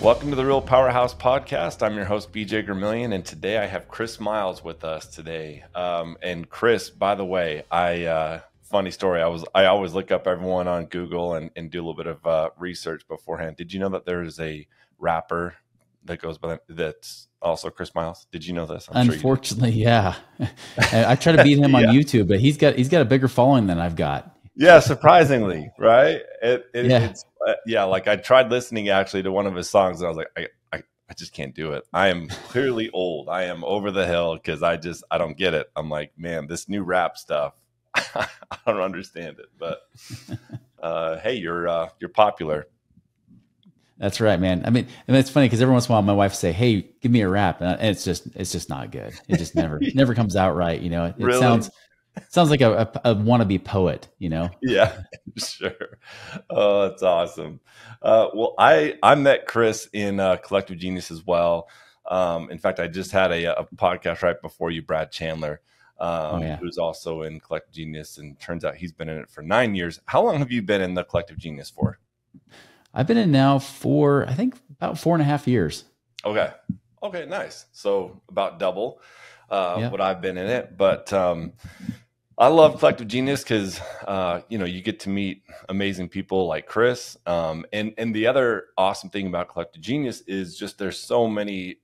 Welcome to the Real Powerhouse podcast. I'm your host, BJ Gramillion, and today I have Chris Miles with us today. And Chris, by the way, funny story. I always look up everyone on Google and do a little bit of research beforehand. Did you know that there is a rapper that goes by that's also Chris Miles? Did you know this? Unfortunately, yeah. I try to beat him on YouTube, but he's got a bigger following than I've got. Yeah, surprisingly, right? Yeah. It's like I tried listening actually to one of his songs, and I was like, I just can't do it. I am clearly old. I am over the hill because I don't get it. I'm like, man, this new rap stuff, I don't understand it. But hey, you're popular. That's right, man. I mean, and it's funny because every once in a while my wife say, "Hey, give me a rap," and it's just not good. It just never comes out right. You know, it Really? sounds like a wannabe poet. You know? Yeah, sure. Oh, that's awesome. Well, I met Chris in Collective Genius as well. In fact, I just had a podcast right before you, Brad Chandler, who's also in Collective Genius, and turns out he's been in it for 9 years. How long have you been in the Collective Genius for? I've been in now for, I think, about 4.5 years. Okay, nice. So about double what I've been in it, but I love Collective Genius because, you get to meet amazing people like Chris. And the other awesome thing about Collective Genius is just there's so many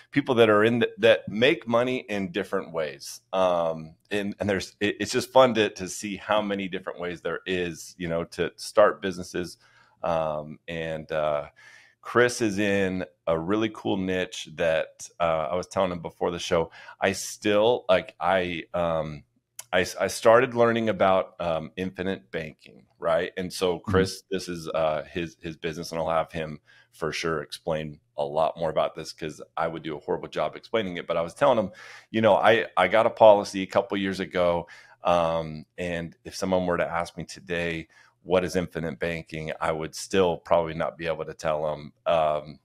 people that are that make money in different ways. It's just fun to see how many different ways there is, to start businesses. Chris is in a really cool niche that I was telling him before the show. I still I started learning about infinite banking, right? And so Chris, this is his business, and I'll have him for sure explain a lot more about this because I would do a horrible job explaining it. But I was telling him, I got a policy a couple years ago, and if someone were to ask me today, what is infinite banking, I would still probably not be able to tell them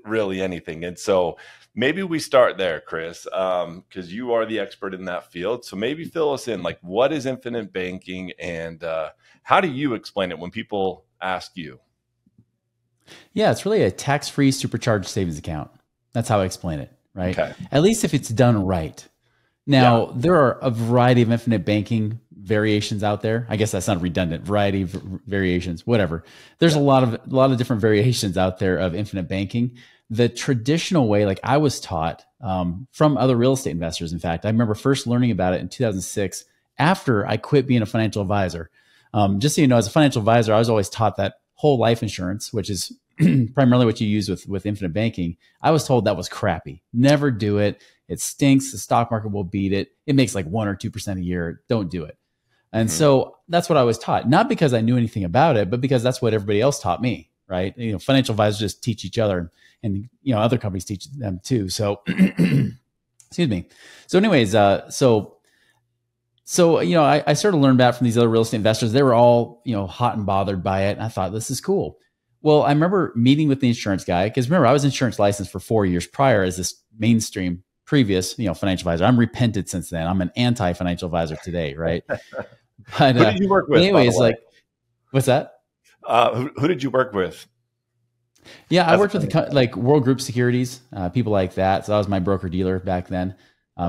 really anything. And so maybe we start there, Chris, because you are the expert in that field. So maybe fill us in, like, what is infinite banking, and how do you explain it when people ask you? Yeah, it's really a tax-free supercharged savings account. That's how I explain it, right? Okay. At least if it's done right. Now, there are a variety of infinite banking variations out there. I guess that's not redundant. Variety of variations, whatever. There's a lot of different variations out there of infinite banking. The traditional way, like I was taught from other real estate investors. In fact, I remember first learning about it in 2006 after I quit being a financial advisor. Just so you know, as a financial advisor, I was always taught that whole life insurance, which is primarily what you use with infinite banking. I was told that was crappy. Never do it. It stinks. The stock market will beat it. It makes like 1 or 2% a year. Don't do it. And so that's what I was taught, not because I knew anything about it, but because that's what everybody else taught me, right? Financial advisors just teach each other, and other companies teach them too. So, excuse me. So anyways, I started to learn about it from these other real estate investors. They were all, hot and bothered by it. And I thought, this is cool. Well, I remember meeting with the insurance guy, because remember, I was insurance licensed for 4 years prior as this mainstream previous, financial advisor. I'm repented since then. I'm an anti-financial advisor today, right? But who did you work with? Anyways, what's that? Who did you work with? Yeah, I worked with like World Group Securities, people like that. So that was my broker dealer back then.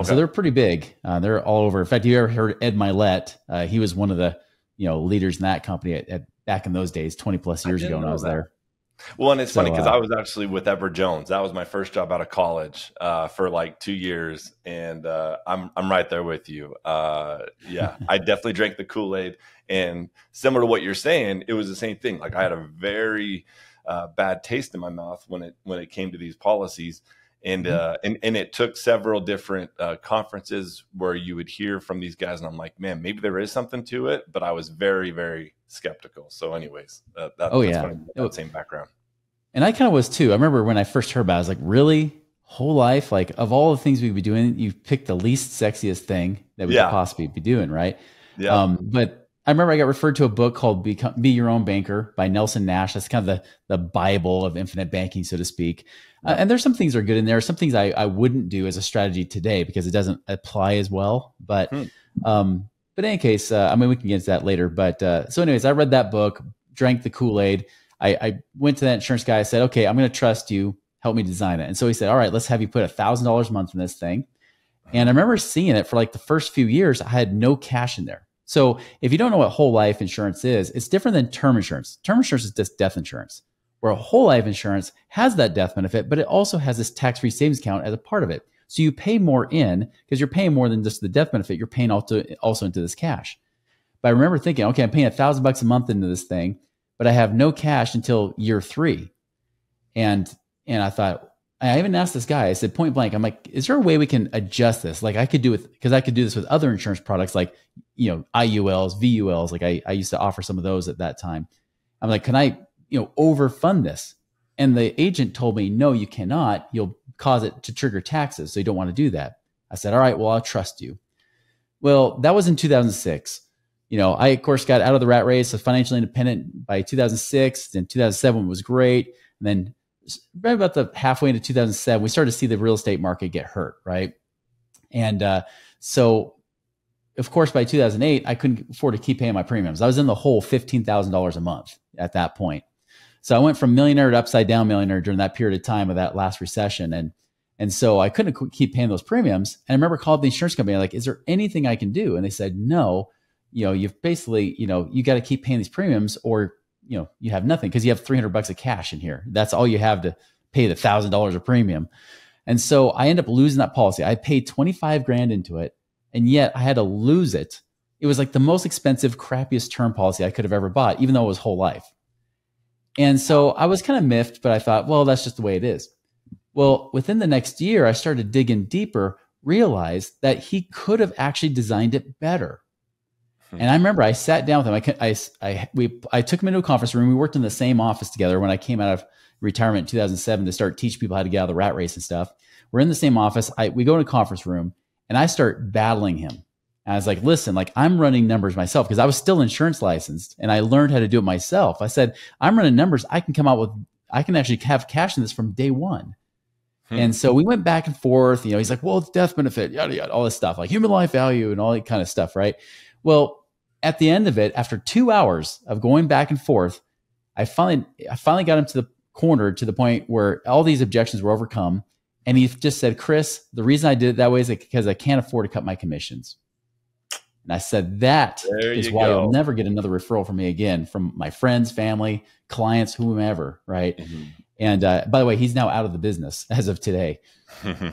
So they're pretty big. They're all over. In fact, you ever heard Ed Milet? He was one of the leaders in that company back in those days, 20 plus years ago when I was there. Well, and it's funny because I was actually with Edward Jones. That was my first job out of college for like 2 years, and I'm right there with you. Yeah, I definitely drank the Kool-Aid, and similar to what you're saying, it was the same thing. Like I had a very bad taste in my mouth when it came to these policies, and it took several different conferences where you would hear from these guys, and I'm like, man, maybe there is something to it, but I was very, very skeptical. So anyways, that's funny, that same background. And I kind of was too. I remember when I first heard about it, I was like, really? Whole life? Like, of all the things we'd be doing, you picked the least sexiest thing that we could possibly be doing, right? Yeah. But I remember I got referred to a book called Be Your Own Banker by Nelson Nash. That's kind of the Bible of infinite banking, so to speak. And there's some things that are good in there. Some things I wouldn't do as a strategy today because it doesn't apply as well. But in any case, we can get into that later. But so anyways, I read that book, drank the Kool-Aid. I went to that insurance guy. I said, okay, I'm going to trust you. Help me design it. And so he said, all right, let's have you put $1,000 a month in this thing. And I remember seeing it for like the first few years, I had no cash in there. So if you don't know what whole life insurance is, it's different than term insurance. Term insurance is just death insurance, where a whole life insurance has that death benefit, but it also has this tax-free savings account as a part of it. So you pay more in because you're paying more than just the death benefit. You're paying also into this cash. But I remember thinking, okay, I'm paying $1,000 a month into this thing, but I have no cash until year 3. And I thought, I even asked this guy, I said point blank, I'm like, is there a way we can adjust this? Like I could do it, because I could do this with other insurance products like, IULs, VULs. Like I used to offer some of those at that time. I'm like, can I, overfund this? And the agent told me, no, you cannot. You'll cause it to trigger taxes. So you don't want to do that. I said, all right, well, I'll trust you. Well, that was in 2006. I, of course, got out of the rat race, was financially independent by 2006. And 2007 was great. And then right about the halfway into 2007, we started to see the real estate market get hurt, right? And so, of course, by 2008, I couldn't afford to keep paying my premiums. I was in the hole $15,000 a month at that point. So I went from millionaire to upside down millionaire during that period of time of that last recession. And so I couldn't keep paying those premiums. And I remember calling the insurance company, like, is there anything I can do? And they said, no, you've basically, you got to keep paying these premiums or, you have nothing because you have $300 of cash in here. That's all you have to pay the $1,000 of premium. And so I ended up losing that policy. I paid 25 grand into it. And yet I had to lose it. It was like the most expensive, crappiest term policy I could have ever bought, even though it was whole life. And so I was kind of miffed, but I thought, well, that's just the way it is. Well, within the next year, I started digging deeper, realized that he could have actually designed it better. And I remember I sat down with him. I took him into a conference room. We worked in the same office together when I came out of retirement in 2007 to start teaching people how to get out of the rat race and stuff. We're in the same office. We go in a conference room and I start battling him. And I was like, listen, like I'm running numbers myself because I was still insurance licensed and I learned how to do it myself. I said, I'm running numbers. I can actually have cash in this from day one. And so we went back and forth. He's like, well, it's death benefit, yada, yada, all this stuff, like human life value and all that kind of stuff, right? Well, at the end of it, after 2 hours of going back and forth, I finally got him to the corner to the point where all these objections were overcome. And he just said, Chris, the reason I did it that way is because I can't afford to cut my commissions. And I said, that is why you'll never get another referral from me again, from my friends, family, clients, whomever, right? Mm-hmm. And by the way, he's now out of the business as of today.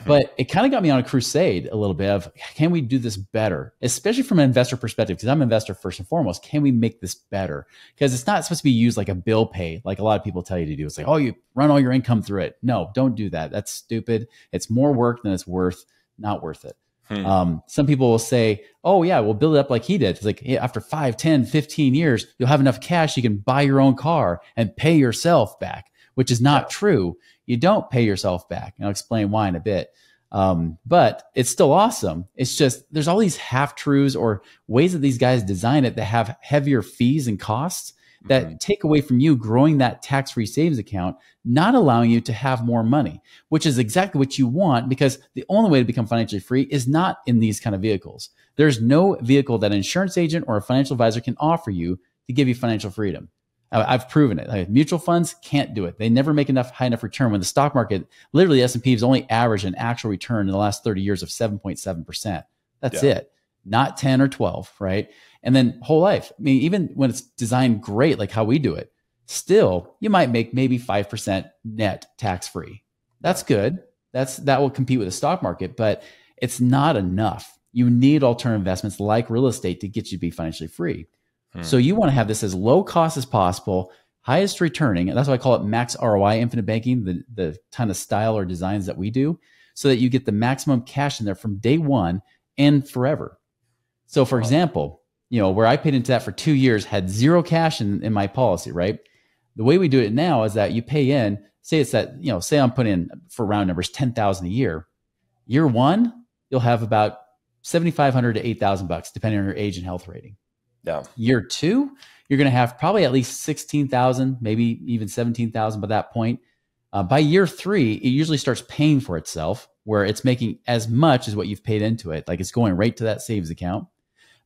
But it kind of got me on a crusade a little bit of, can we do this better? Especially from an investor perspective, because I'm an investor first and foremost. Can we make this better? Because it's not supposed to be used like a bill pay, like a lot of people tell you to do. It's like, oh, you run all your income through it. No, don't do that. That's stupid. It's more work than it's worth. Not worth it. Some people will say, oh yeah, we'll build it up like he did. It's like, yeah, after 5, 10, 15 years, you'll have enough cash. You can buy your own car and pay yourself back, which is not true. You don't pay yourself back. And I'll explain why in a bit. But it's still awesome. It's just, there's all these half truths or ways that these guys design it that have heavier fees and costs that take away from you growing that tax-free savings account, not allowing you to have more money, which is exactly what you want, because the only way to become financially free is not in these kind of vehicles. There's no vehicle that an insurance agent or a financial advisor can offer you to give you financial freedom. I've proven it. Like, mutual funds can't do it. They never make high enough return when the stock market, literally S&P has only averaged an actual return in the last 30 years of 7.7%. That's it. Not 10 or 12, right? And then whole life. I mean, even when it's designed great, like how we do it, still you might make maybe 5% net tax-free. That's good. That will compete with the stock market, but it's not enough. You need alternative investments like real estate to get you to be financially free. So you want to have this as low cost as possible, highest returning. And that's why I call it max ROI, infinite banking, the kind of style or designs that we do, so that you get the maximum cash in there from day one and forever. So for example, where I paid into that for 2 years, had zero cash in my policy, right? The way we do it now is that you pay in, say it's that, say I'm putting in, for round numbers, 10,000 a year. Year one, you'll have about $7,500 to $8,000, depending on your age and health rating. Yeah. Year two, you're going to have probably at least 16,000, maybe even 17,000 by that point. By year three, it usually starts paying for itself, where it's making as much as what you've paid into it. Like it's going right to that savings account.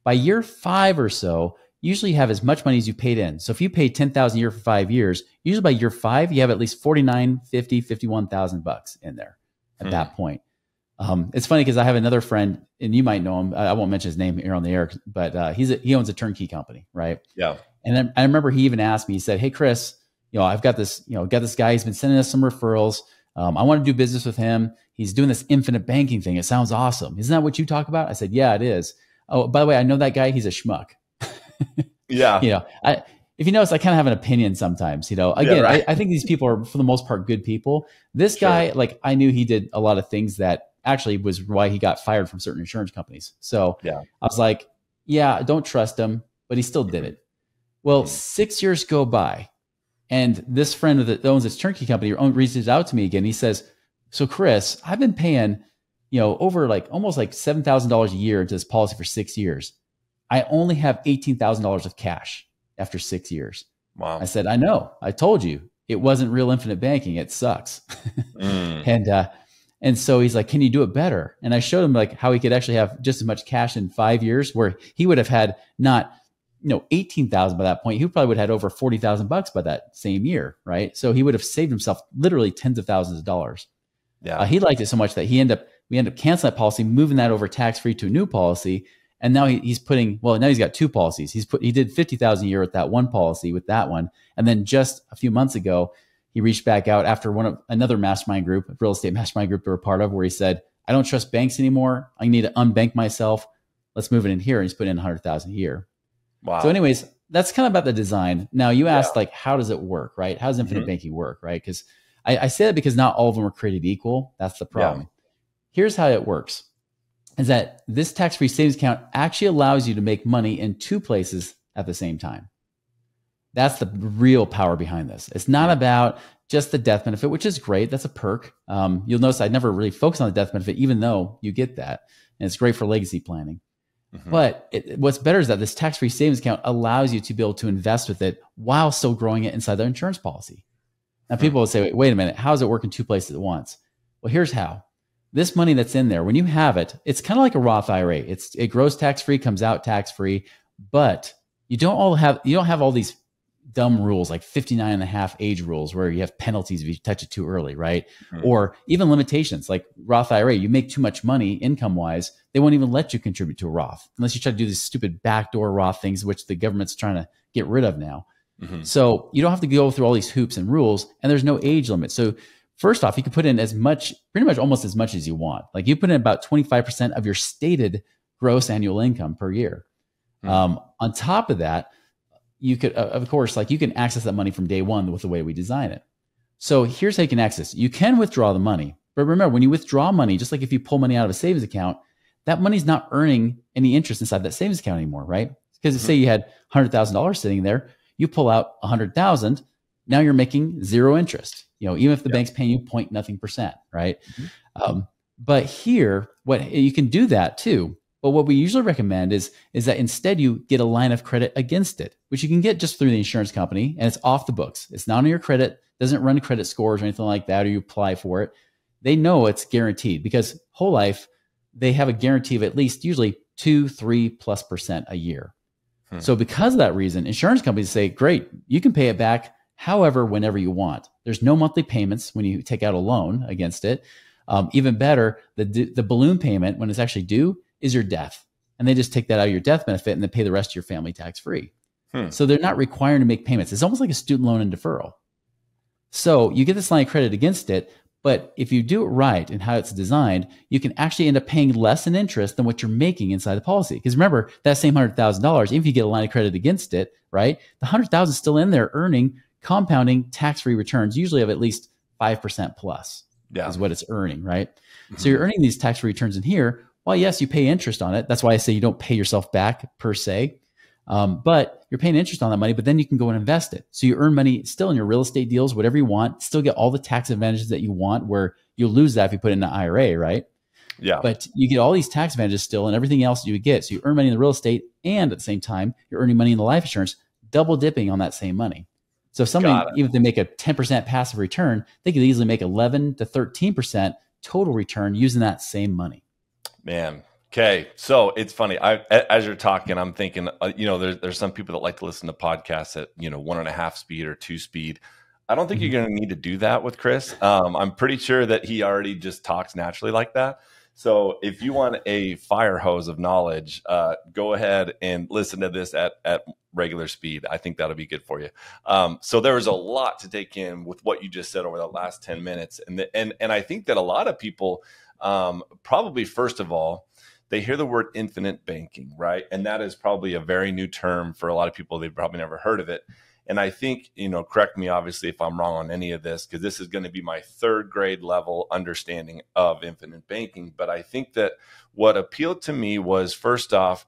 By year 5 or so, usually have as much money as you paid in. So if you paid 10,000 a year for 5 years, usually by year 5, you have at least 49, 50, 51,000 bucks in there at that point. It's funny because I have another friend, and you might know him. I won't mention his name here on the air, but he owns a turnkey company, right? Yeah. And then I remember he even asked me, he said, "Hey, Chris, I've got this, got this guy. He's been sending us some referrals. I want to do business with him. He's doing this infinite banking thing. It sounds awesome. Isn't that what you talk about?" I said, "Yeah, it is. Oh, by the way, I know that guy. He's a schmuck." Yeah. If you notice, I kind of have an opinion sometimes, again, right. I think these people are for the most part good people. This guy, like, I knew he did a lot of things that actually was why he got fired from certain insurance companies. So I was like, yeah, I don't trust him, but he still did it. Well, 6 years go by, and this friend that owns this turnkey company reaches out to me again. He says, "So Chris, I've been paying, over like almost like $7,000 a year into this policy for 6 years. I only have $18,000 of cash after 6 years." Wow. I said, "I know. I told you it wasn't real infinite banking. It sucks." And so he's like, "Can you do it better?" And I showed him like how he could actually have just as much cash in 5 years, where he would have had not 18,000 by that point. He probably would have had over 40,000 bucks by that same year, right? So he would have saved himself literally tens of thousands of dollars. Yeah. He liked it so much that we ended up canceling that policy, moving that over tax free to a new policy. And now he's got two policies. He did 50,000 a year with that one policy with that one. And then just a few months ago, he reached back out after another mastermind group, a real estate mastermind group we're a part of, where he said, "I don't trust banks anymore. I need to unbank myself. Let's move it in here." And he's put in 100,000 a year. Wow. So anyways, that's kind of about the design. Now you asked like, how does it work, right? How does infinite banking work, right? Because I say that because not all of them are created equal. That's the problem. Here's how it works, is that this tax-free savings account actually allows you to make money in two places at the same time. That's the real power behind this. It's not about just the death benefit, which is great. That's a perk. You'll notice I never really focus on the death benefit, even though you get that. And it's great for legacy planning. But what's better is that this tax-free savings account allows you to be able to invest with it while still growing it inside their insurance policy. Now, people will say, wait a minute, how does it work in two places at once? Well, here's how. This money that's in there, when you have it, it's kind of like a Roth IRA. It grows tax-free, comes out tax-free, but you don't have all these dumb rules like 59 and a half age rules where you have penalties if you touch it too early, right? Or even limitations like Roth IRA. You make too much money income wise, they won't even let you contribute to a Roth unless you try to do these stupid backdoor Roth things, which the government's trying to get rid of now. So you don't have to go through all these hoops and rules, and there's no age limit. So first off, you can put in pretty much almost as much as you want. Like you put in about 25% of your stated gross annual income per year. On top of that, you could, of course, like you can access that money from day one with the way we design it. So here's how you can access it. You can withdraw the money, but remember, when you withdraw money, just like if you pull money out of a savings account, that money's not earning any interest inside that savings account anymore, right? Because say you had $100,000 sitting there, you pull out 100,000, now you're making zero interest. Even if the bank's paying you point nothing percent, right? But here, what you can do that too. But what we usually recommend is that instead you get a line of credit against it, which you can get just through the insurance company, and it's off the books. It's not on your credit, doesn't run credit scores or anything like that, or you apply for it. They know it's guaranteed because whole life, they have a guarantee of at least usually 2-3+% a year. So because of that reason, insurance companies say, great, you can pay it back however, whenever you want. There's no monthly payments when you take out a loan against it. Even better, the balloon payment when it's actually due is your death. And they just take that out of your death benefit and then pay the rest of your family tax-free. So they're not required to make payments. It's almost like a student loan and deferral. So you get this line of credit against it, but if you do it right and how it's designed, you can actually end up paying less in interest than what you're making inside the policy. Because remember, that same $100,000, even if you get a line of credit against it, right? The $100,000 is still in there earning compounding tax-free returns, usually of at least 5% plus is what it's earning, right? So you're earning these tax-free returns in here. Well, yes, you pay interest on it. That's why I say you don't pay yourself back per se, but you're paying interest on that money, but then you can go and invest it. So you earn money still in your real estate deals, whatever you want, still get all the tax advantages that you want, where you'll lose that if you put it in an IRA, right? Yeah. But you get all these tax advantages still and everything else you would get. So you earn money in the real estate, and at the same time, you're earning money in the life insurance, double dipping on that same money. So if somebody, even if they make a 10% passive return, they could easily make 11 to 13% total return using that same money. Man, Okay, so it's funny. As you're talking, I'm thinking, there's some people that like to listen to podcasts at 1.5 speed or 2 speed. I don't think you're Mhm. going to need to do that with Chris. I'm pretty sure that he already just talks naturally like that. So if you want a fire hose of knowledge, go ahead and listen to this at regular speed. I think that'll be good for you. So there was a lot to take in with what you just said over the last 10 minutes, and I think that a lot of people, probably first of all, they hear the word infinite banking, right? And that is probably a very new term for a lot of people. They've probably never heard of it. And I think, correct me obviously if I'm wrong on any of this, because this is going to be my third grade level understanding of infinite banking. But I think that what appealed to me was, first off,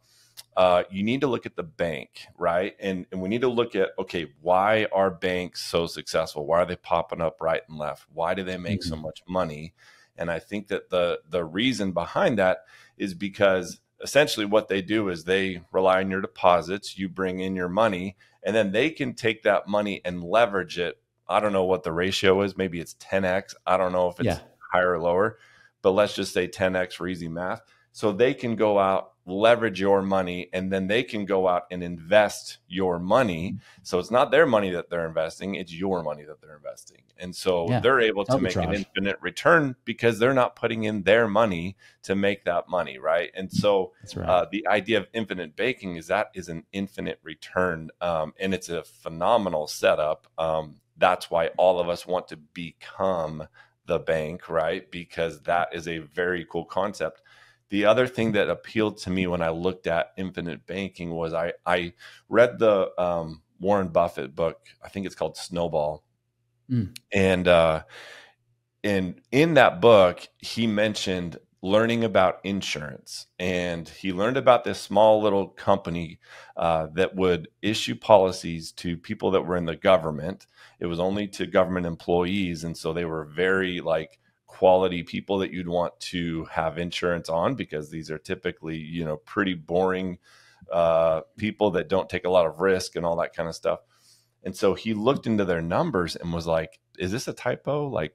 you need to look at the bank, right? And we need to look at, okay, why are banks so successful? Why are they popping up right and left? Why do they make so Mhm. much money? And I think that the reason behind that is because essentially what they do is they rely on your deposits. You bring in your money, and then they can take that money and leverage it. I don't know what the ratio is. Maybe it's 10x. I don't know if Yeah. it's higher or lower, but let's just say 10x for easy math. So they can go out, leverage your money, and then they can go out and invest your money. So it's not their money that they're investing, it's your money that they're investing. And so Yeah. they're able to make an Arbitrage. infinite return because they're not putting in their money to make that money, right? And so That's right. the idea of infinite banking is that is an infinite return, and it's a phenomenal setup. That's why all of us want to become the bank, right? Because that is a very cool concept. The other thing that appealed to me when I looked at infinite banking was I read the Warren Buffett book. I think it's called Snowball, Mm. and in that book he mentioned learning about insurance, and he learned about this small little company that would issue policies to people that were in the government. It was only to government employees, and so they were very like quality people that you'd want to have insurance on, because these are typically pretty boring people that don't take a lot of risk and all that kind of stuff. And so he looked into their numbers and was like, is this a typo? Like,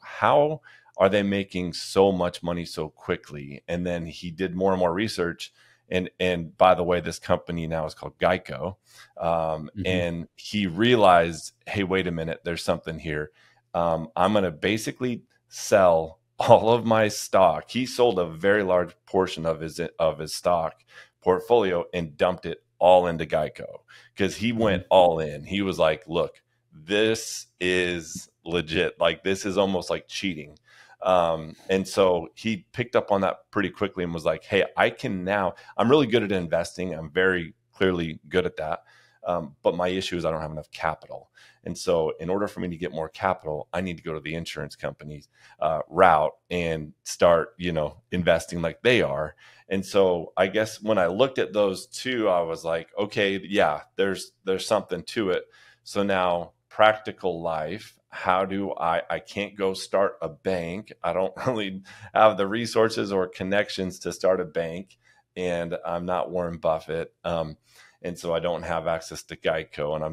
how are they making so much money so quickly? And then he did more and more research. And by the way, this company now is called Geico. Hmm. And he realized, hey, wait a minute, there's something here. I'm going to basically sell all of my stock. He sold a very large portion of his stock portfolio and dumped it all into Geico, because he Hmm. went all in. He was like, look, this is legit. Like, this is almost like cheating. And so he picked up on that pretty quickly and was like, hey, I'm really good at investing. I'm very clearly good at that. But my issue is I don't have enough capital. And so in order for me to get more capital, I need to go to the insurance company's route and start, investing like they are. And so I guess when I looked at those two, I was like, okay, yeah, there's something to it. So now practical life, how do I can't go start a bank. I don't really have the resources or connections to start a bank. And I'm not Warren Buffett. And so I don't have access to Geico, and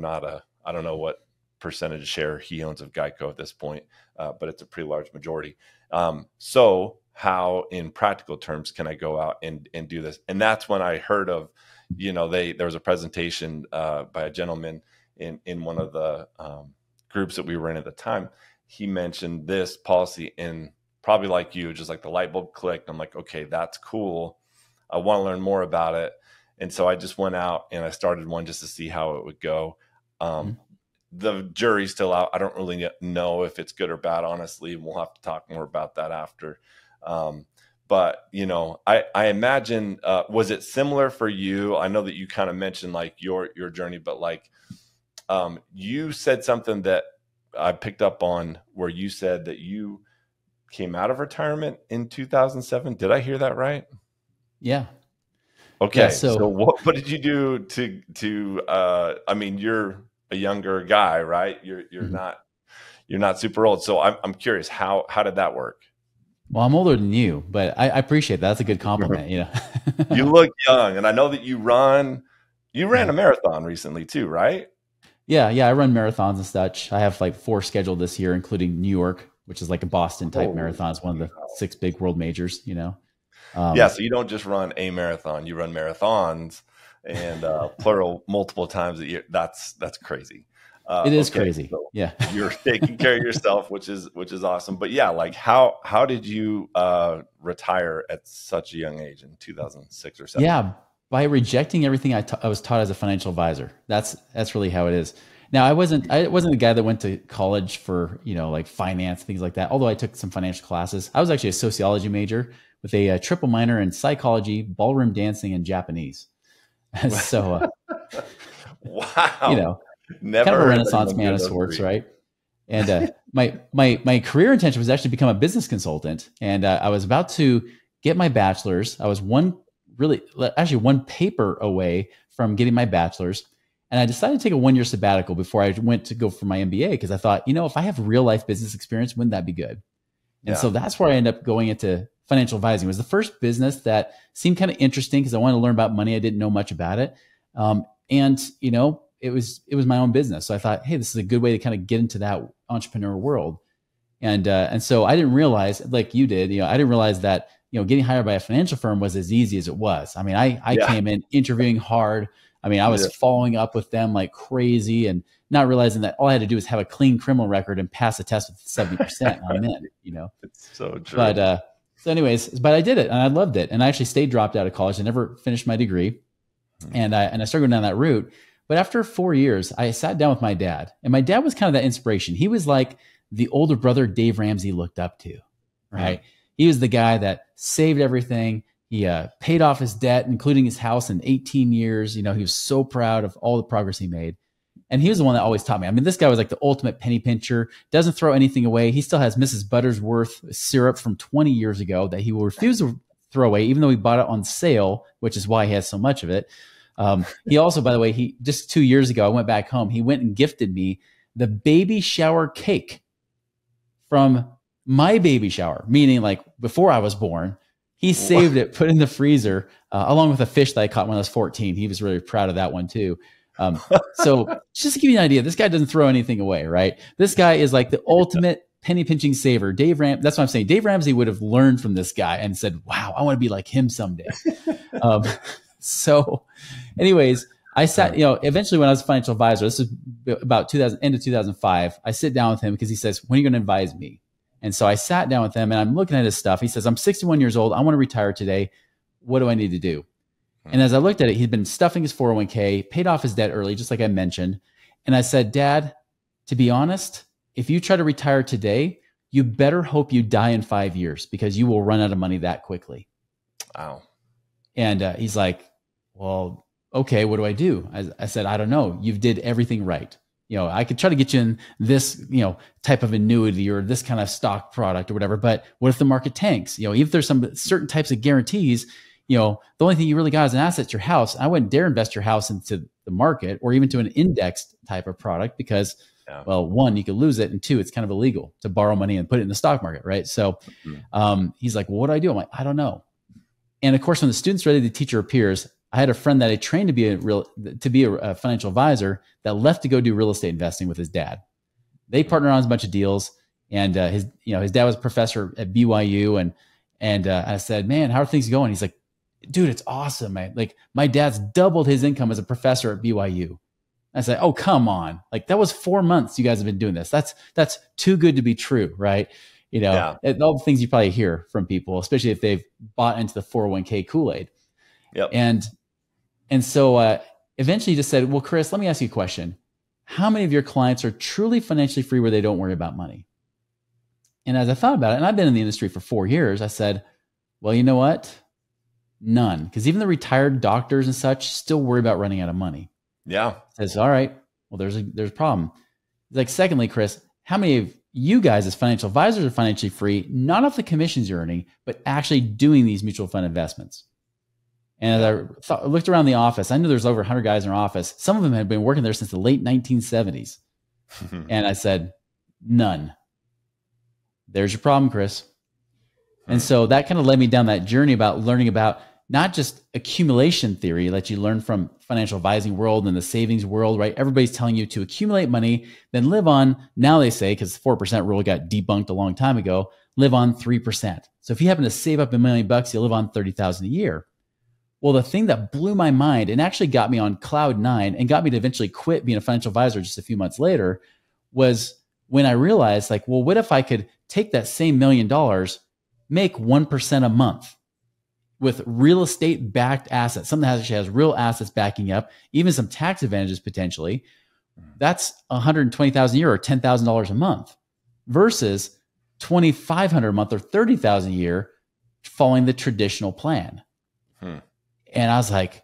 I don't know what percentage share he owns of Geico at this point, but it's a pretty large majority. So how in practical terms can I go out and do this? And that's when I heard of, there was a presentation by a gentleman in one of the groups that we were in at the time. He mentioned this policy, and probably like you, just like the light bulb clicked. I'm like, okay, that's cool. I want to learn more about it. And so I just went out and I started one just to see how it would go. Um, the jury's still out. I don't really know if it's good or bad, honestly. We'll have to talk more about that after. But I imagine, was it similar for you? I know that you kind of mentioned like your journey, but like you said something that I picked up on, where you said that you came out of retirement in 2007. Did I hear that right? Yeah. Yeah. Okay, So so what did you do to I mean, you're a younger guy, right? mhm. You're not super old. So I'm curious, how did that work? Well, I'm older than you, but I appreciate that. That's a good compliment, you You know. look young, and I know that you ran Mhm. a marathon recently too, right? Yeah, yeah, I run marathons and such. I have like 4 scheduled this year, including New York, which is like a Boston type Holy marathon. It's one of the cow. 6 big world majors, you know. Yeah, so you don't just run a marathon, you run marathons and plural multiple times a year. That's crazy. It is Okay, crazy. so Yeah. you're taking care of yourself, which is awesome. But yeah, like how did you retire at such a young age in 2006 or 7? Yeah. By rejecting everything I was taught as a financial advisor. That's really how it is. Now, I wasn't a guy that went to college for, like finance, things like that. Although I took some financial classes. I was actually a sociology major with a triple minor in psychology, ballroom dancing, and Japanese. So, Wow. kind Never of a heard Renaissance anyone man do of those sorts, three. right? And my career intention was actually become a business consultant. And I was about to get my bachelor's. I was one paper away from getting my bachelor's. And I decided to take a 1-year sabbatical before I went to go for my MBA because I thought, if I have real life business experience, wouldn't that be good? And so Yeah. that's where I ended up going into financial advising. It was the first business that seemed kind of interesting because I wanted to learn about money. I didn't know much about it. And it was my own business. So I thought, hey, this is a good way to kind of get into that entrepreneur world. And so I didn't realize, like you did, I didn't realize that, getting hired by a financial firm was as easy as it was. I mean, I Yeah. came in interviewing hard. I mean, I was Yeah. following up with them like crazy and not realizing that all I had to do was have a clean criminal record and pass the test with 70%. I'm in. It's so true. But I did it and I loved it. And I actually stayed dropped out of college. I never finished my degree. And I started going down that route. But after 4 years, I sat down with my dad, and my dad was kind of that inspiration. He was like the older brother Dave Ramsey looked up to, right? He was the guy that saved everything. He paid off his debt, including his house, in 18 years. He was so proud of all the progress he made. And he was the one that always taught me. I mean, this guy was like the ultimate penny pincher, doesn't throw anything away. He still has Mrs. Buttersworth syrup from 20 years ago that he will refuse to throw away, even though he bought it on sale, which is why he has so much of it. He also, by the way, he just 2 years ago, I went back home. He went and gifted me the baby shower cake from my baby shower, meaning like before I was born. He saved it, put it in the freezer, along with a fish that I caught when I was 14. He was really proud of that one too. So just to give you an idea, this guy doesn't throw anything away, right? This guy is like the ultimate penny pinching saver. That's what I'm saying. Dave Ramsey would have learned from this guy and said, wow, I want to be like him someday. So anyways, I sat, eventually when I was a financial advisor, this is about end of 2005, I sit down with him because he says, when are you going to advise me? And so I sat down with him and I'm looking at his stuff. He says, I'm 61 years old. I want to retire today. What do I need to do? And as I looked at it, he'd been stuffing his 401k, paid off his debt early, just like I mentioned. And I said, Dad, to be honest, if you try to retire today, you better hope you die in 5 years because you will run out of money that quickly. Wow. And he's like, well, okay, what do I do? I said, I don't know. You did everything right. I could try to get you in this, type of annuity or this kind of stock product or whatever. But what if the market tanks? Even if there's some certain types of guarantees, the only thing you really got as an asset is your house. I wouldn't dare invest your house into the market or even to an indexed type of product because, well, one, you could lose it. And two, it's kind of illegal to borrow money and put it in the stock market. Right. So he's like, well, what do I do? I'm like, I don't know. And of course, when the student's ready, the teacher appears. I had a friend that I trained to be a financial advisor that left to go do real estate investing with his dad. They partnered on a bunch of deals, and his dad was a professor at BYU, and I said, man, how are things going? He's like, dude, it's awesome, man. Like my dad's doubled his income as a professor at BYU. I said, oh, come on. Like that was 4 months you guys have been doing this. That's too good to be true, right? And all the things you probably hear from people, especially if they've bought into the 401k Kool-Aid. Yep. And so eventually he just said, well, Chris, let me ask you a question. How many of your clients are truly financially free where they don't worry about money? And as I thought about it, and I've been in the industry for 4 years, I said, well, you know what? None. Because even the retired doctors and such still worry about running out of money. Yeah. I says, all right, well, there's a problem. He's like, secondly, Chris, how many of you guys as financial advisors are financially free, not off the commissions you're earning, but actually doing these mutual fund investments? And as I looked around the office, I knew there's over 100 guys in our office. Some of them had been working there since the late 1970s. And I said, none. There's your problem, Chris. And so that kind of led me down that journey about learning about not just accumulation theory that you learn from financial advising world and the savings world, right? Everybody's telling you to accumulate money, then live on, now they say, because the 4% rule got debunked a long time ago, live on 3%. So if you happen to save up $1 million, you live on 30,000 a year. Well, the thing that blew my mind and actually got me on cloud nine and got me to eventually quit being a financial advisor just a few months later was when I realized, like, well, what if I could take that same $1 million, make 1% a month with real estate backed assets, something that actually has real assets backing up, even some tax advantages potentially. That's $120,000 a year or $10,000 a month versus $2,500 a month or $30,000 a year following the traditional plan. And I was like,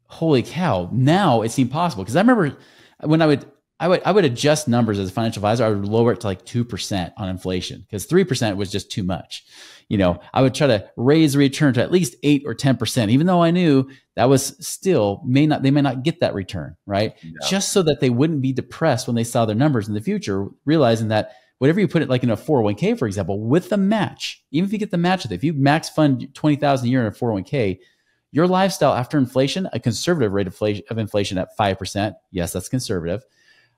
holy cow, now it seemed possible. Because I remember when I would adjust numbers as a financial advisor, I would lower it to like 2% on inflation because 3% was just too much. You know, I would try to raise the return to at least 8 or 10%, even though I knew that was still they may not get that return, right? Yeah. Just so that they wouldn't be depressed when they saw their numbers in the future, realizing that whatever you put it like in a 401k, for example, with the match, even if you get the match with it, if you max fund 20,000 a year in a 401k, your lifestyle after inflation, a conservative rate of inflation at 5%, yes, that's conservative.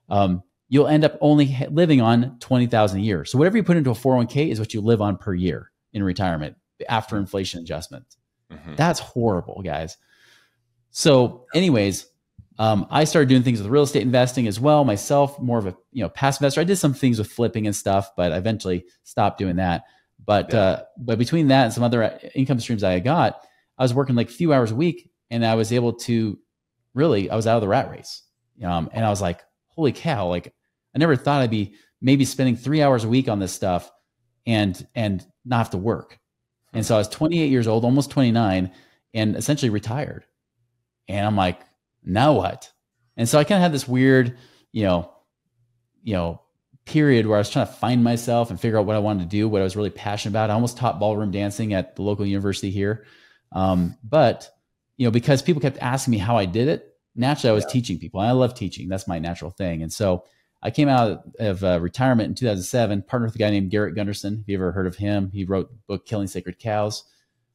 You'll end up only living on 20,000 a year. So whatever you put into a 401k is what you live on per year in retirement after inflation adjustment. That's horrible, guys. So anyways, I started doing things with real estate investing as well myself, more of a passive investor. I did some things with flipping and stuff, but I eventually stopped doing that. But between that and some other income streams I got, I was working like a few hours a week, and I was able to I was out of the rat race. And I was like, holy cow, like I never thought I'd be maybe spending 3 hours a week on this stuff and not have to work. And so I was 28 years old, almost 29, and essentially retired. And I'm like, now what? And so I kind of had this weird, period where I was trying to find myself and figure out what I wanted to do, what I was really passionate about. I almost taught ballroom dancing at the local university here. But because people kept asking me how I did it, naturally I was teaching people. And I love teaching. That's my natural thing. And so I came out of retirement in 2007, partnered with a guy named Garrett Gunderson. Have you ever heard of him? He wrote the book, Killing Sacred Cows.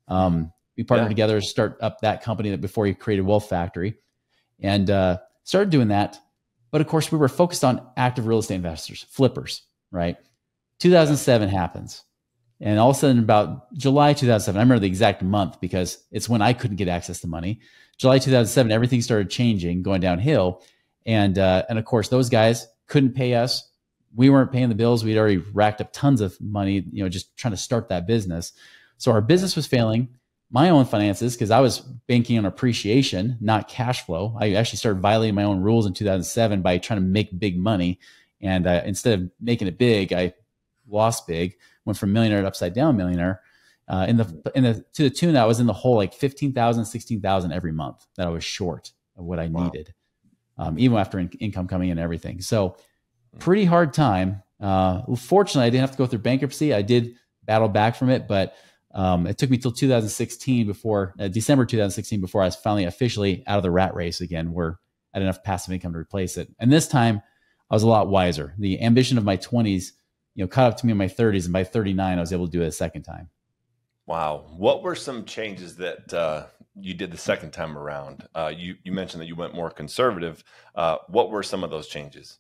We partnered together to start up that company that before he created Wealth Factory, and started doing that. But of course we were focused on active real estate investors, flippers, right? 2007 happens. And all of a sudden about July 2007, I remember the exact month because it's when I couldn't get access to money. July 2007, everything started changing, going downhill. And of course, those guys couldn't pay us. We weren't paying the bills. We'd already racked up tons of money, just trying to start that business. So our business was failing. My own finances, because I was banking on appreciation, not cash flow. I actually started violating my own rules in 2007 by trying to make big money. And instead of making it big, I lost big. Went from millionaire to upside down millionaire, to the tune that I was in the hole like 15,000, 16,000 every month that I was short of what I needed, even after income coming in and everything. So pretty hard time. Fortunately, I didn't have to go through bankruptcy. I did battle back from it, but it took me till 2016 December 2016 before I was finally officially out of the rat race again, where I had enough passive income to replace it. And this time I was a lot wiser. The ambition of my 20s caught up to me in my 30s, and by 39, I was able to do it a second time. Wow. What were some changes that you did the second time around? You mentioned that you went more conservative. What were some of those changes?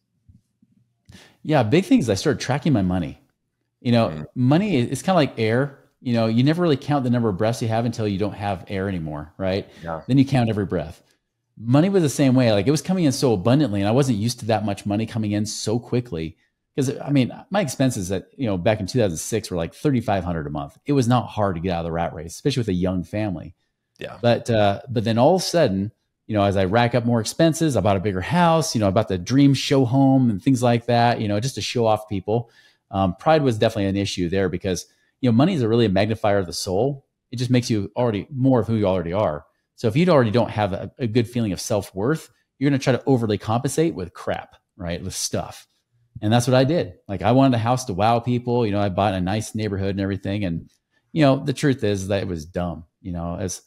Yeah, big thing is I started tracking my money. Money is kind of like air. You never really count the number of breaths you have until you don't have air anymore, right? Yeah. Then you count every breath. Money was the same way. Like it was coming in so abundantly, and I wasn't used to that much money coming in so quickly. Because my expenses back in 2006 were like $3,500 a month. It was not hard to get out of the rat race, especially with a young family. Yeah. But then all of a sudden, as I rack up more expenses, I bought a bigger house. I bought the dream show home and things like that. Just to show off people. Pride was definitely an issue there because money is really a magnifier of the soul. It just makes you already more of who you already are. So if you already don't have a good feeling of self-worth, you're going to try to overly compensate with crap, right? With stuff. And that's what I did. Like I wanted a house to wow people. I bought a nice neighborhood and everything. And, the truth is that it was dumb,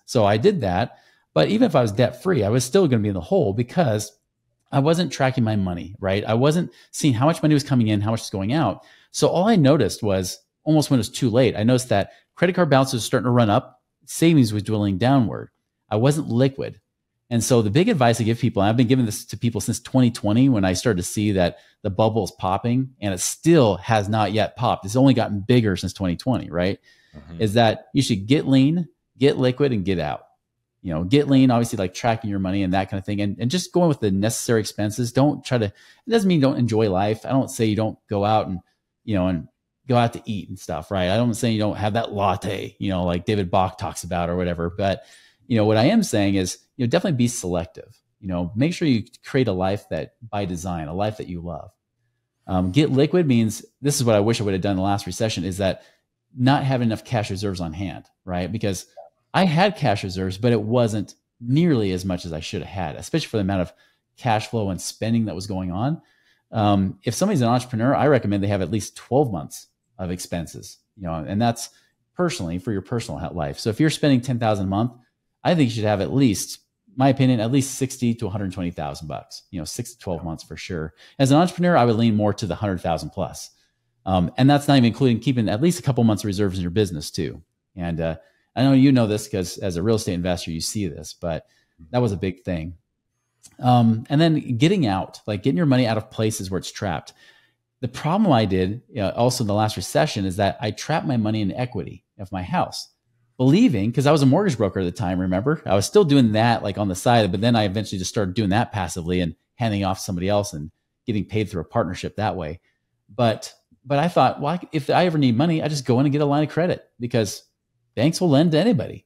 so I did that. But even if I was debt free, I was still going to be in the hole because I wasn't tracking my money, right? I wasn't seeing how much money was coming in, how much was going out. So all I noticed was almost when it was too late, I noticed that credit card balances were starting to run up. Savings was dwindling downward. I wasn't liquid. And so the big advice I give people, and I've been giving this to people since 2020 when I started to see that the bubble is popping, and it still has not yet popped. It's only gotten bigger since 2020, right? Mhm. is that you should get lean, get liquid, and get out. Get lean, obviously, like tracking your money and that kind of thing, and just going with the necessary expenses. Don't try to, it doesn't mean don't enjoy life. I don't say you don't go out and go out to eat and stuff, right? I don't say you don't have that latte, like David Bach talks about or whatever. But, what I am saying is, definitely be selective. Make sure you create a life that by design, a life that you love. Get liquid means, this is what I wish I would have done in the last recession, is that not having enough cash reserves on hand, right? Because I had cash reserves, but it wasn't nearly as much as I should have had, especially for the amount of cash flow and spending that was going on. If somebody's an entrepreneur, I recommend they have at least 12 months of expenses, and that's personally for your personal life. So if you're spending 10,000 a month, I think you should have at least, my opinion, at least 60 to 120,000 bucks, 6 to 12 months for sure. As an entrepreneur, I would lean more to the 100,000 plus. And that's not even including keeping at least a couple months of reserves in your business too. And I know you know this because as a real estate investor, you see this, but that was a big thing. And then getting out, like getting your money out of places where it's trapped. The problem I did also in the last recession is that I trapped my money in equity of my house, believing, because I was a mortgage broker at the time, remember? I was still doing that like on the side, but then I eventually just started doing that passively and handing off to somebody else and getting paid through a partnership that way. But I thought, well, if I ever need money, I just go in and get a line of credit because banks will lend to anybody,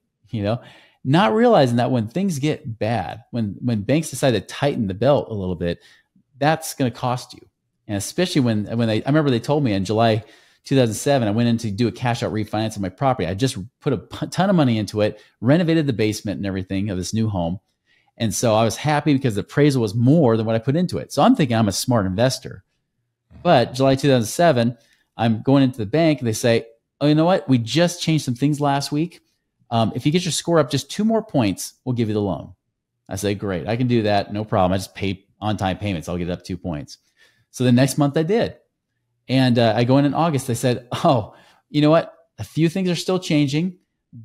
not realizing that when things get bad, when banks decide to tighten the belt a little bit, that's going to cost you. And especially when I remember they told me in July 2007, I went in to do a cash out refinance of my property. I just put a ton of money into it, renovated the basement and everything of this new home. And so I was happy because the appraisal was more than what I put into it. So I'm thinking I'm a smart investor. But July 2007, I'm going into the bank and they say, oh, you know what? We just changed some things last week. If you get your score up just 2 more points, we'll give you the loan. I say, great, I can do that. No problem. I just pay on-time payments. I'll get it up 2 points. So the next month I did. And I go in August. They said, oh, you know what? A few things are still changing.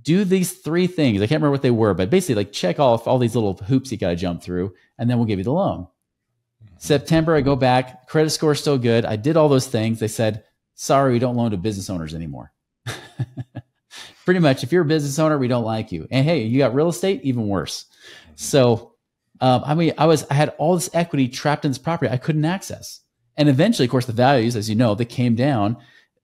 Do these 3 things. I can't remember what they were, but basically like check off all these little hoops you got to jump through, and then we'll give you the loan. September, I go back. Credit score is still good. I did all those things. They said, sorry, we don't loan to business owners anymore. Pretty much, if you're a business owner, we don't like you. And hey, you got real estate, even worse. So, I had all this equity trapped in this property I couldn't access. And eventually, of course, the values, as you know, they came down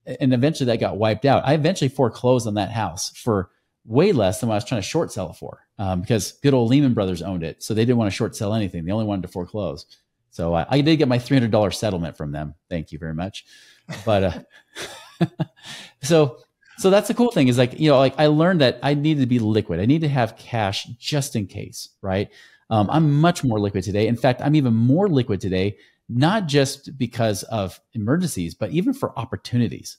and eventually that got wiped out. I eventually foreclosed on that house for way less than what I was trying to short sell it for because good old Lehman Brothers owned it. So they didn't want to short sell anything. They only wanted to foreclose. So I did get my $300 settlement from them. Thank you very much. But so that's the cool thing is like I learned that I needed to be liquid. I need to have cash just in case, right? I'm much more liquid today. In fact, I'm even more liquid today, not just because of emergencies, but even for opportunities.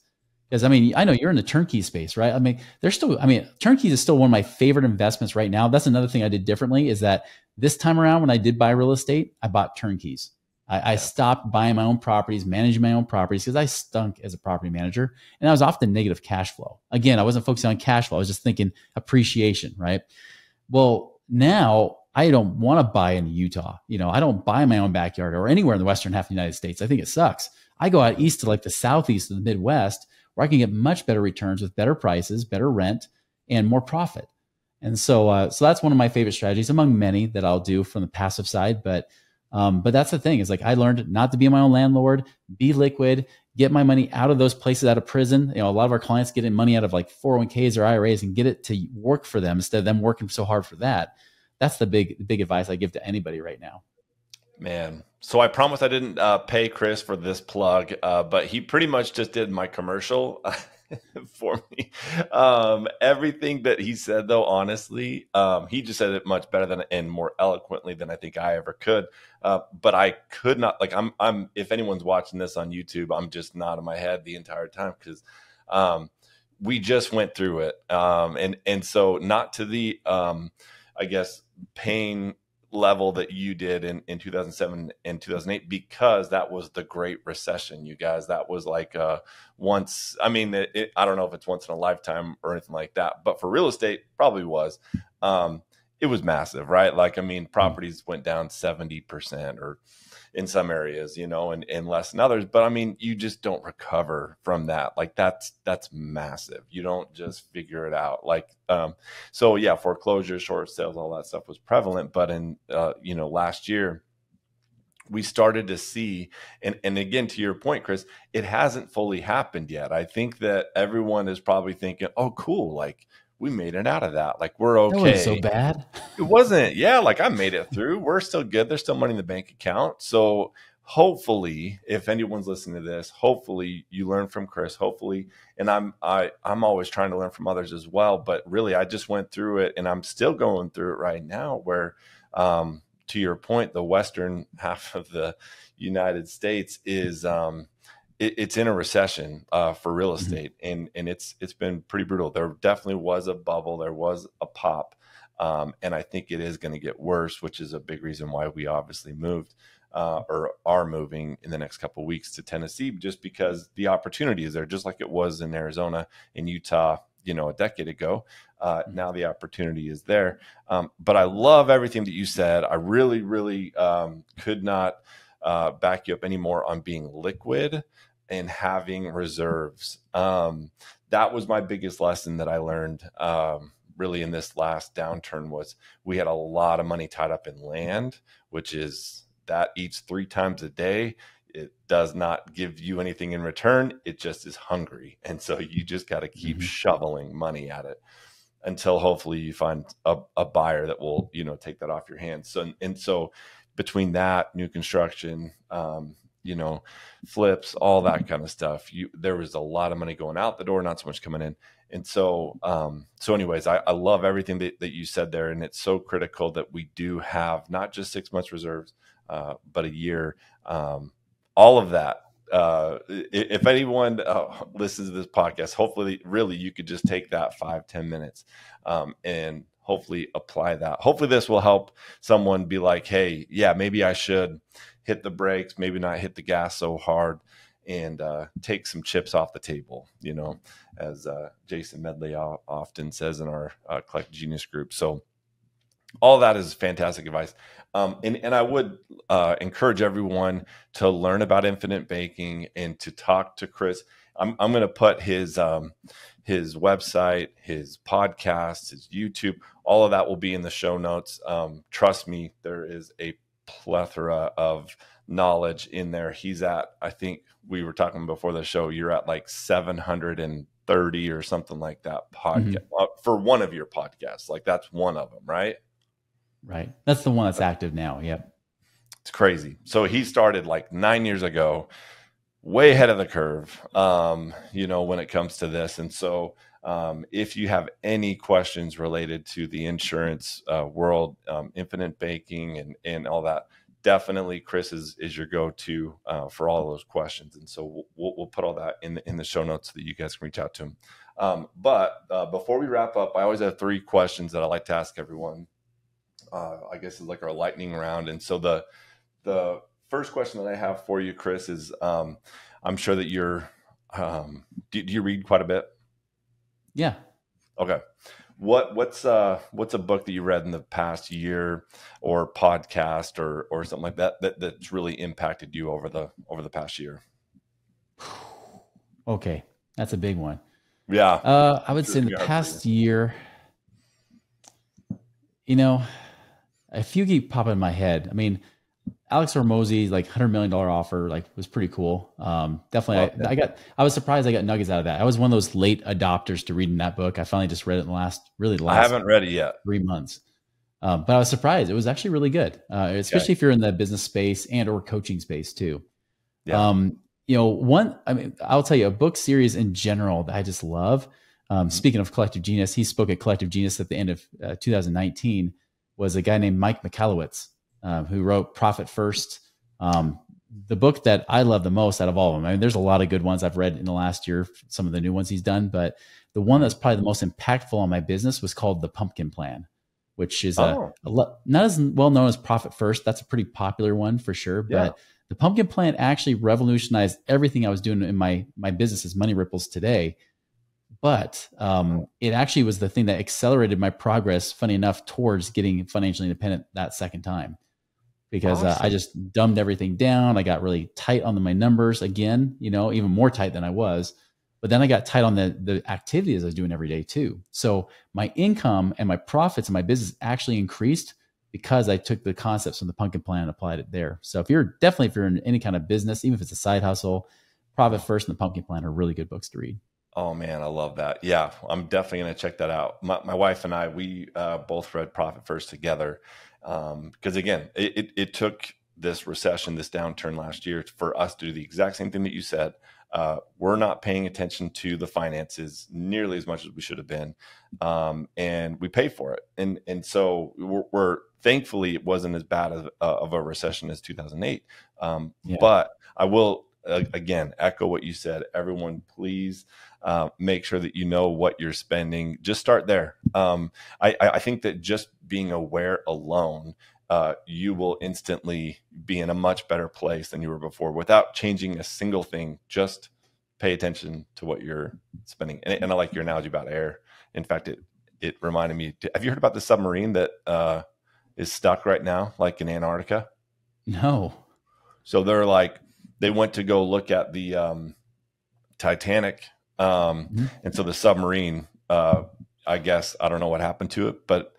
Because I know you're in the turnkey space, right? Turnkeys is still one of my favorite investments right now. That's another thing I did differently is that this time around when I did buy real estate, I bought turnkeys. I stopped buying my own properties, managing my own properties because I stunk as a property manager and I was often negative cash flow. Again, I wasn't focusing on cash flow. I was just thinking appreciation, right? Well, now I don't want to buy in Utah. I don't buy my own backyard or anywhere in the western half of the United States. I think it sucks. I go out east to like the southeast of the Midwest where I can get much better returns with better prices, better rent, and more profit. And so that's one of my favorite strategies among many that I'll do from the passive side. But that's the thing is like I learned not to be my own landlord, be liquid, get my money out of those places, out of prison. A lot of our clients getting money out of like 401ks or IRAs and get it to work for them instead of them working so hard for that. That's the big advice I give to anybody right now. Man. So I promise I didn't pay Chris for this plug, but he pretty much just did my commercial for me. Everything that he said, though, honestly, he just said it much better than and more eloquently than I think I ever could. But I could not, like, I'm. If anyone's watching this on YouTube, I'm just nodding my head the entire time because we just went through it, and so not to the, I guess, pain level that you did in 2007 and 2008 because that was the Great Recession, you guys. That was like once, I don't know if it's once in a lifetime or anything like that, but for real estate probably was. It was massive, right? Like, properties went down 70% or in some areas, you know, and less in others. But I mean, you just don't recover from that. Like that's massive. You don't just figure it out. Like, so yeah, foreclosures, short sales, all that stuff was prevalent. But in, you know, last year, we started to see, and again, to your point, Chris, it hasn't fully happened yet. I think that everyone is probably thinking, oh, cool. Like we made it out of that. Like we're That wasn't so okay. bad. It wasn't. Yeah. Like I made it through. We're still good. There's still money in the bank account. So hopefully, if anyone's listening to this, hopefully you learn from Chris, hopefully. And I'm always trying to learn from others as well. But really, I just went through it and I'm still going through it right now where, to your point, the western half of the United States is it's in a recession for real estate, and it's been pretty brutal. There definitely was a bubble, there was a pop, and I think it is going to get worse, which is a big reason why we obviously moved or are moving in the next couple of weeks to Tennessee, just because the opportunity is there, just like it was in Arizona and Utah, you know, a decade ago. Now the opportunity is there. But I love everything that you said. I really, really could not back you up anymore on being liquid and having reserves. That was my biggest lesson that I learned really in this last downturn was we had a lot of money tied up in land, which is that eats 3 times a day. It does not give you anything in return. It just is hungry. And so you just got to keep shoveling money at it until hopefully you find a buyer that will, you know, take that off your hands. So, and so between that, new construction, you know, flips, all that kind of stuff, there was a lot of money going out the door, not so much coming in. And so, anyways, I love everything that you said there. And it's so critical that we do have not just 6 months reserves, but a year, all of that. If anyone listens to this podcast, hopefully really you could just take that 5-10 minutes and hopefully apply that. Hopefully this will help someone be like, hey, yeah, maybe I should hit the brakes, maybe not hit the gas so hard, and take some chips off the table, you know, as Jason Medley often says in our Collective Genius group. So all that is fantastic advice. And I would encourage everyone to learn about infinite banking and to talk to Chris. I'm going to put his website, his podcast, his YouTube, all of that will be in the show notes. Trust me, there is a plethora of knowledge in there. He's at, I think we were talking before the show, you're at like 730 or something like that podcast for one of your podcasts. Like that's one of them, right? Right. That's the one that's active now. Yep. It's crazy. So he started like 9 years ago, way ahead of the curve, you know, when it comes to this. And so if you have any questions related to the insurance world, infinite banking and all that, definitely Chris is your go-to for all those questions. And so we'll put all that in the show notes so that you guys can reach out to him. But before we wrap up, I always have 3 questions that I like to ask everyone. I guess it's like our lightning round. And so the first question that I have for you, Chris, is I'm sure that you're, do you read quite a bit? Yeah. Okay. What's a book that you read in the past year or podcast or something like that's really impacted you over the past year? Okay. That's a big one. Yeah. I would say in the past year, you know, a few keep popping in my head. I mean, Alex Hormozi's like $100 million offer, like was pretty cool. Definitely. I was surprised I got nuggets out of that. I was one of those late adopters to reading that book. I finally just read it in the last I haven't read it yet. 3 months. But I was surprised. It was actually really good. Especially if you're in the business space and or coaching space too. Yeah. You know, I'll tell you a book series in general that I just love. Speaking of Collective Genius, he spoke at Collective Genius at the end of 2019, was a guy named Mike Michalowicz, who wrote Profit First. The book that I love the most out of all of them. I mean, there's a lot of good ones I've read in the last year, some of the new ones he's done, but the one that's probably the most impactful on my business was called The Pumpkin Plan, which is not as well known as Profit First. That's a pretty popular one for sure. But the Pumpkin Plan actually revolutionized everything I was doing in my business as Money Ripples today. But it actually was the thing that accelerated my progress, funny enough, towards getting financially independent that second time. because I Awesome. just dumbed everything down. I got really tight on my numbers again, even more tight than I was. But then I got tight on the activities I was doing every day too. So my income and my profits in my business actually increased because I took the concepts from the pumpkin plan and applied it there. So if you're in any kind of business, even if it's a side hustle, Profit First and the Pumpkin Plan are really good books to read. Oh man, I love that. Yeah, I'm definitely going to check that out. My wife and I, we both read Profit First together because again, it took this recession, this downturn last year for us to do the exact same thing that you said. We're not paying attention to the finances nearly as much as we should have been, and we pay for it. And so we're thankfully it wasn't as bad of a recession as 2008. Yeah. But I will again echo what you said. Everyone, please make sure that you know what you're spending. Just start there. I think that just being aware alone, you will instantly be in a much better place than you were before without changing a single thing. Just pay attention to what you're spending. And I like your analogy about air. In fact, it reminded me, have you heard about the submarine that is stuck right now, like in Antarctica? No. So they went to go look at the Titanic. And so the submarine, I guess, I don't know what happened to it, but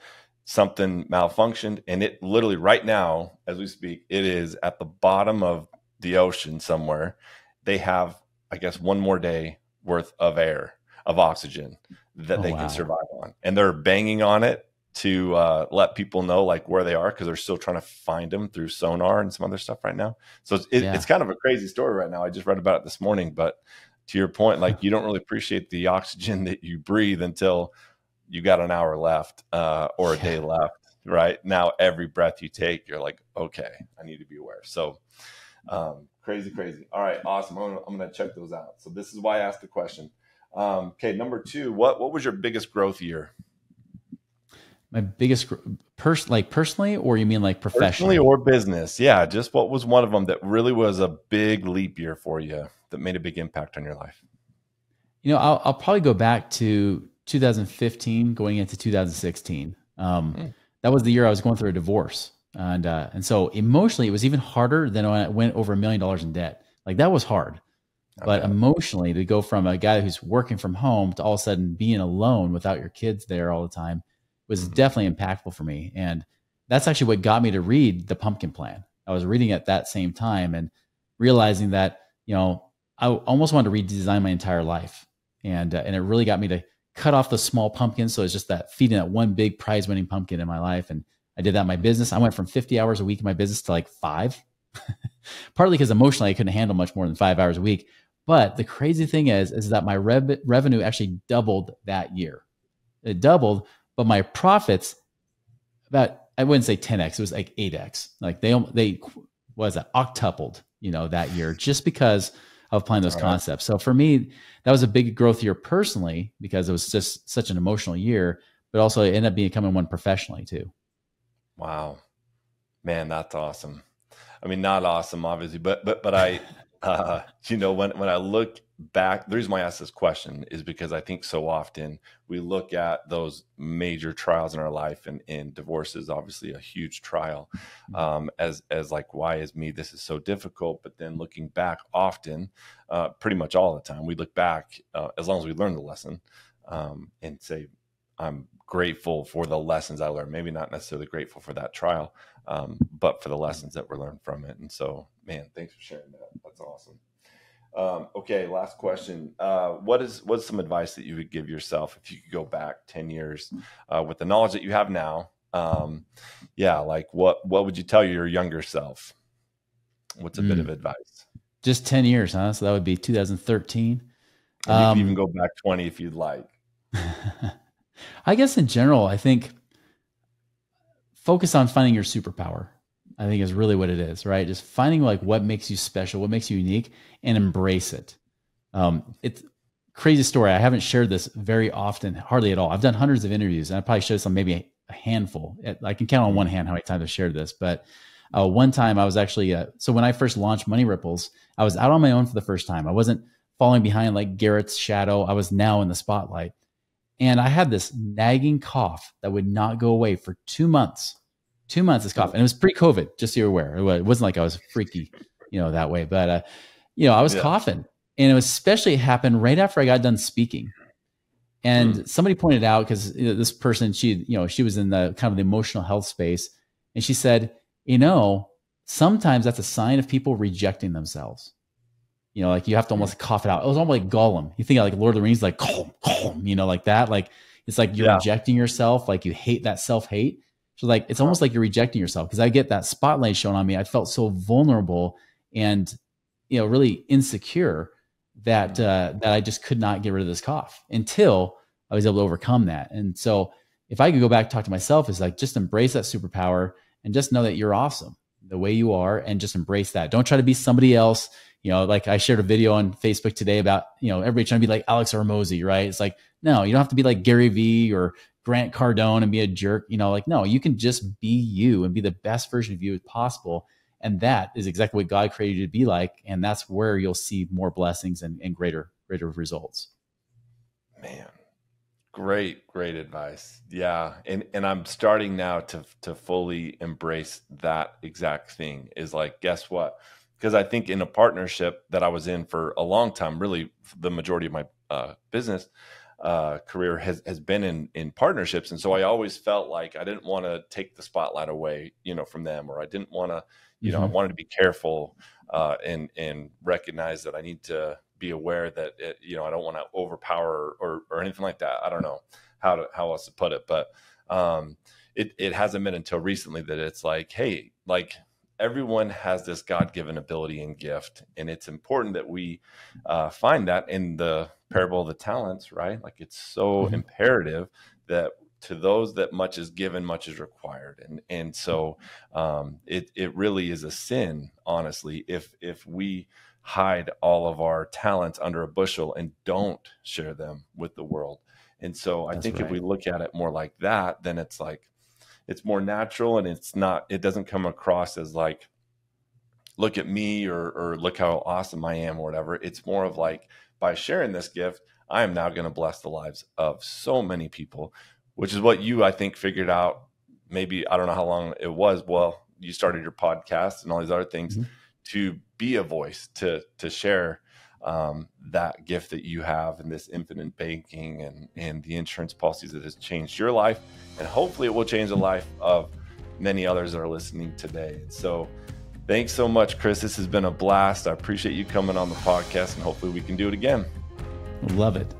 something malfunctioned. And it literally right now, as we speak, it is at the bottom of the ocean somewhere. They have, I guess, one more day worth of air, of oxygen that they can survive on. And they're banging on it to let people know like where they are because they're still trying to find them through sonar and some other stuff right now. So it's kind of a crazy story right now. I just read about it this morning, but to your point, like you don't really appreciate the oxygen that you breathe until you got an hour left or a day left. Right now, every breath you take, you're like, okay, I need to be aware. So crazy. All right, awesome. I'm going to check those out. So this is why I asked the question. Okay, number 2, what was your biggest growth year? My biggest personally, or you mean like professionally? Personally or business? Yeah, just what was one of them that really was a big leap year for you that made a big impact on your life? I'll probably go back to 2015 going into 2016. That was the year I was going through a divorce. And so emotionally, it was even harder than when I went over $1 million in debt. Like that was hard. Okay. But emotionally, to go from a guy who's working from home to all of a sudden being alone without your kids there all the time was definitely impactful for me. And that's actually what got me to read The Pumpkin Plan. I was reading at that same time and realizing that, I almost wanted to redesign my entire life. And it really got me to cut off the small pumpkins. So it's just that feeding that one big prize winning pumpkin in my life. And I did that in my business. I went from 50 hours a week in my business to like 5, partly because emotionally I couldn't handle much more than 5 hours a week. But the crazy thing is that my revenue actually doubled that year. It doubled, but my profits I wouldn't say 10x, it was like 8x. Like they was that octupled, that year just because of applying those concepts. So for me, that was a big growth year personally because it was just such an emotional year, but also it ended up becoming one professionally too. Wow, man, that's awesome. I mean, not awesome, obviously, but I, when I look back, the reason why I ask this question is because I think so often we look at those major trials in our life, and divorce is obviously a huge trial, as like, why is me? This is so difficult. But then looking back, often, pretty much all the time, we look back as long as we learn the lesson, and say, I'm grateful for the lessons I learned. Maybe not necessarily grateful for that trial, but for the lessons that were learned from it. And so, man, thanks for sharing that. That's awesome. Okay, last question. What's some advice that you would give yourself if you could go back 10 years with the knowledge that you have now? Like what would you tell your younger self? What's a bit of advice? Just 10 years, huh? So that would be 2013. You can even go back 20 if you'd like. I guess in general, I think focus on finding your superpower. I think is really what it is, right? Just finding like what makes you special, what makes you unique, and embrace it. It's crazy story. I haven't shared this very often, hardly at all. I've done hundreds of interviews, and I probably shared some, maybe a handful. I can count on one hand how many times I've shared this. But one time I was actually, so when I first launched Money Ripples, I was out on my own for the first time. I wasn't falling behind like Garrett's shadow. I was now in the spotlight. And I had this nagging cough that would not go away for 2 months. 2 months this cough. And it was pre-COVID, just so you're aware. It wasn't like I was freaky, that way. But, I was coughing. And it was especially happened right after I got done speaking. And somebody pointed out, because this person, she was in the kind of the emotional health space. And she said, sometimes that's a sign of people rejecting themselves. Like you have to almost cough it out. It was almost like Gollum. You think of like Lord of the Rings, like, like that. Like, it's like you're rejecting yourself. Like you hate that self-hate. So like, it's almost like you're rejecting yourself. Cause I get that spotlight shown on me. I felt so vulnerable and, really insecure that, that I just could not get rid of this cough until I was able to overcome that. And so if I could go back and talk to myself, is like, just embrace that superpower and just know that you're awesome the way you are, and just embrace that. Don't try to be somebody else. Like I shared a video on Facebook today about, everybody trying to be like Alex Hormozi, right? It's like, no, you don't have to be like Gary Vee or Grant Cardone and be a jerk, like, no, you can just be you and be the best version of you as possible. And that is exactly what God created you to be like. And that's where you'll see more blessings and greater results. Man, great advice. Yeah. And I'm starting now to fully embrace that exact thing, is like, guess what? Because I think in a partnership that I was in for a long time, really the majority of my business career has been in partnerships. And so I always felt like I didn't want to take the spotlight away, from them, or I didn't want to, I wanted to be careful and recognize that I need to be aware that, I don't want to overpower or anything like that. I don't know how else to put it, but it hasn't been until recently that it's like, hey, like, everyone has this God-given ability and gift, and it's important that we find that in the parable of the talents, right? Like, it's so imperative that to those that much is given, much is required. And so it really is a sin, honestly, if we hide all of our talents under a bushel and don't share them with the world. And so I think if we look at it more like that, then it's like, it's more natural, and it doesn't come across as like, look at me or look how awesome I am or whatever. It's more of like, by sharing this gift, I am now going to bless the lives of so many people, which is what you, I think, figured out. Maybe, I don't know how long it was. Well, you started your podcast and all these other things to be a voice, to share that gift that you have, and this infinite banking and the insurance policies that has changed your life. And hopefully it will change the life of many others that are listening today. So thanks so much, Chris. This has been a blast. I appreciate you coming on the podcast, and hopefully we can do it again. Love it.